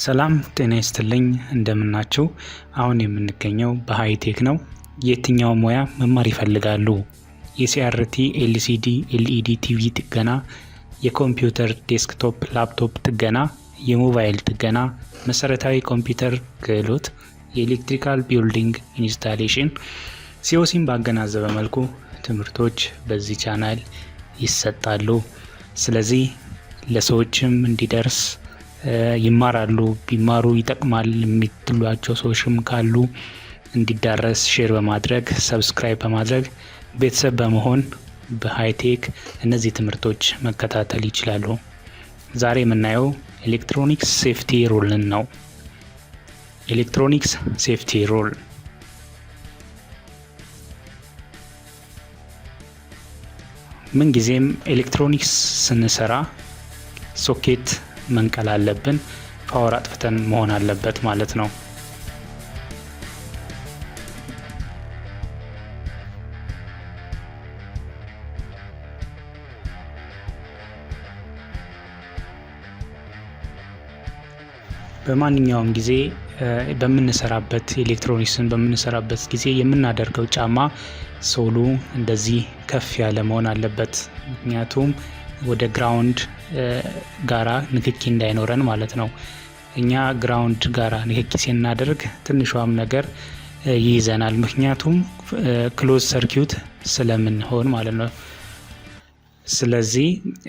ሰላም ጤና ይስጥልኝ እንደምናችሁ። አሁን የምንገኘው በሃይቴክ ነው። የትኛው ሙያ መማር ይፈልጋሉ? የሲአርቲ ኤልሲዲ ኤልኢዲ ቲቪ ጥገና፣ የኮምፒውተር ዴስክቶፕ ላፕቶፕ ጥገና፣ የሞባይል ጥገና፣ መሰረታዊ ኮምፒውተር ክህሎት፣ የኤሌክትሪካል ቢዉልዲንግ ኢንስታሌሽን ሲኦሲን ባገናዘበ መልኩ ትምህርቶች በዚህ ቻናል ይሰጣሉ። ስለዚህ ለሰዎችም እንዲደርስ ይማራሉ ቢማሩ ይጠቅማል የሚትሏቸው ሰዎችም ካሉ እንዲዳረስ ሼር በማድረግ ሰብስክራይብ በማድረግ ቤተሰብ በመሆን በሃይቴክ እነዚህ ትምህርቶች መከታተል ይችላሉ። ዛሬ የምናየው ኤሌክትሮኒክስ ሴፍቲ ሩልን ነው። ኤሌክትሮኒክስ ሴፍቲ ሩል ምን ጊዜም ኤሌክትሮኒክስ ስንሰራ ሶኬት መንቀል አለብን። ፓወር አጥፍተን መሆን አለበት ማለት ነው። በማንኛውም ጊዜ በምንሰራበት ኤሌክትሮኒክስን በምንሰራበት ጊዜ የምናደርገው ጫማ ሶሉ እንደዚህ ከፍ ያለ መሆን አለበት። ምክንያቱም ወደ ግራውንድ ጋራ ንክኪ እንዳይኖረን ማለት ነው። እኛ ግራውንድ ጋራ ንክኪ ሲናደርግ ትንሿም ነገር ይይዘናል። ምክንያቱም ክሎዝ ሰርኪዩት ስለምንሆን ማለት ነው። ስለዚህ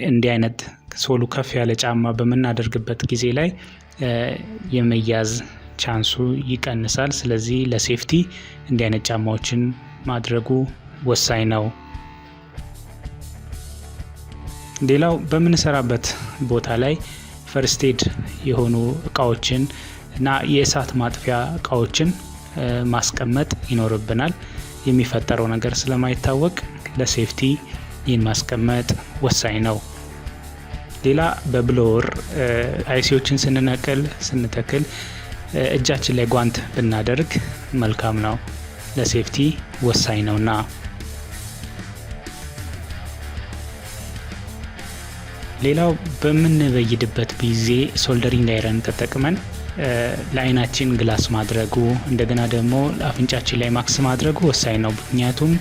እንዲህ አይነት ሶሉ ከፍ ያለ ጫማ በምናደርግበት ጊዜ ላይ የመያዝ ቻንሱ ይቀንሳል። ስለዚህ ለሴፍቲ እንዲህ አይነት ጫማዎችን ማድረጉ ወሳኝ ነው። ሌላው በምንሰራበት ቦታ ላይ ፈርስት ኤድ የሆኑ እቃዎችን እና የእሳት ማጥፊያ እቃዎችን ማስቀመጥ ይኖርብናል። የሚፈጠረው ነገር ስለማይታወቅ ለሴፍቲ ይህን ማስቀመጥ ወሳኝ ነው። ሌላ በብሎወር አይሲዎችን ስንተክል እጃችን ላይ ጓንት ብናደርግ መልካም ነው። ለሴፍቲ ወሳኝ ነውና። ሌላው በምንበይድበት ጊዜ ሶልደሪንግ አይረን ተጠቅመን ለአይናችን ግላስ ማድረጉ እንደገና ደግሞ አፍንጫችን ላይ ማክስ ማድረጉ ወሳኝ ነው። ምክንያቱም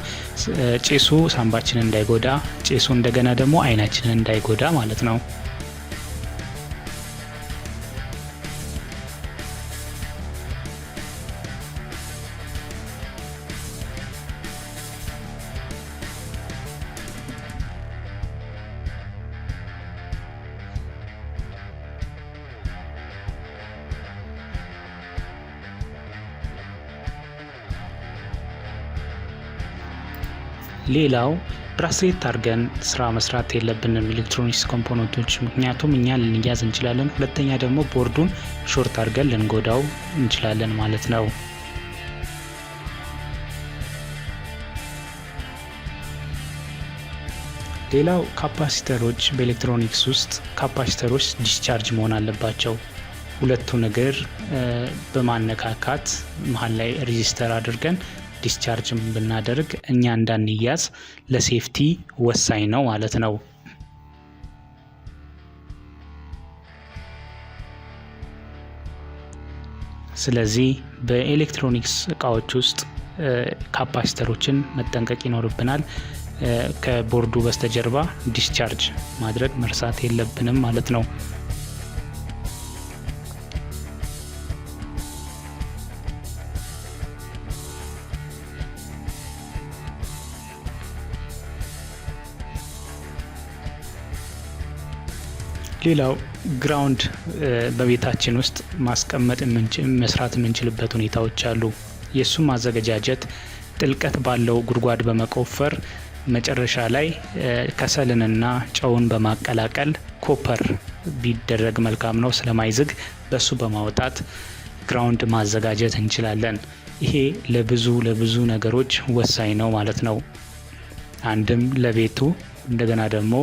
ጭሱ ሳምባችንን እንዳይጎዳ፣ ጭሱ እንደገና ደግሞ አይናችንን እንዳይጎዳ ማለት ነው። ሌላው ብራስሌት አድርገን ስራ መስራት የለብንም ኤሌክትሮኒክስ ኮምፖነንቶች፣ ምክንያቱም እኛ ልንያዝ እንችላለን። ሁለተኛ ደግሞ ቦርዱን ሾርት አድርገን ልንጎዳው እንችላለን ማለት ነው። ሌላው ካፓሲተሮች በኤሌክትሮኒክስ ውስጥ ካፓሲተሮች ዲስቻርጅ መሆን አለባቸው። ሁለቱ ነገር በማነካካት መሃል ላይ ሬጂስተር አድርገን ዲስቻርጅ ብናደርግ እኛ እንዳንያዝ ለሴፍቲ ወሳኝ ነው ማለት ነው። ስለዚህ በኤሌክትሮኒክስ እቃዎች ውስጥ ካፓሲተሮችን መጠንቀቅ ይኖርብናል። ከቦርዱ በስተጀርባ ዲስቻርጅ ማድረግ መርሳት የለብንም ማለት ነው። ሌላው ግራውንድ በቤታችን ውስጥ ማስቀመጥ መስራት የምንችልበት ሁኔታዎች አሉ። የሱም ማዘገጃጀት ጥልቀት ባለው ጉድጓድ በመቆፈር መጨረሻ ላይ ከሰልንና ጨውን በማቀላቀል ኮፐር ቢደረግ መልካም ነው። ስለማይዝግ በሱ በማውጣት ግራውንድ ማዘጋጀት እንችላለን። ይሄ ለብዙ ነገሮች ወሳኝ ነው ማለት ነው። አንድም ለቤቱ እንደገና ደግሞ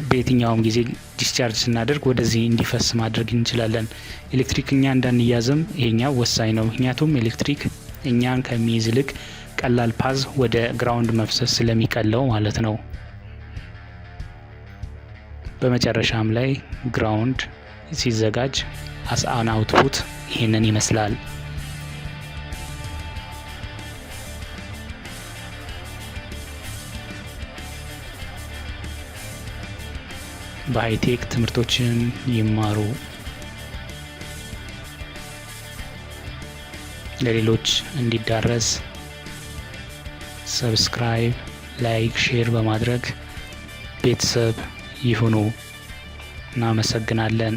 በየትኛውም ጊዜ ዲስቻርጅ ስናደርግ ወደዚህ እንዲፈስ ማድረግ እንችላለን። ኤሌክትሪክ እኛ እንዳንያዝም ይሄኛው ወሳኝ ነው። ምክንያቱም ኤሌክትሪክ እኛን ከሚይዝ ይልቅ ቀላል ፓዝ ወደ ግራውንድ መፍሰስ ስለሚቀለው ማለት ነው። በመጨረሻም ላይ ግራውንድ ሲዘጋጅ አስ አን አውትፑት ይሄንን ይመስላል። በሃይቴክ ትምህርቶችን ይማሩ። ለሌሎች እንዲዳረስ ሰብስክራይብ፣ ላይክ፣ ሼር በማድረግ ቤተሰብ ይሁኑ። እናመሰግናለን።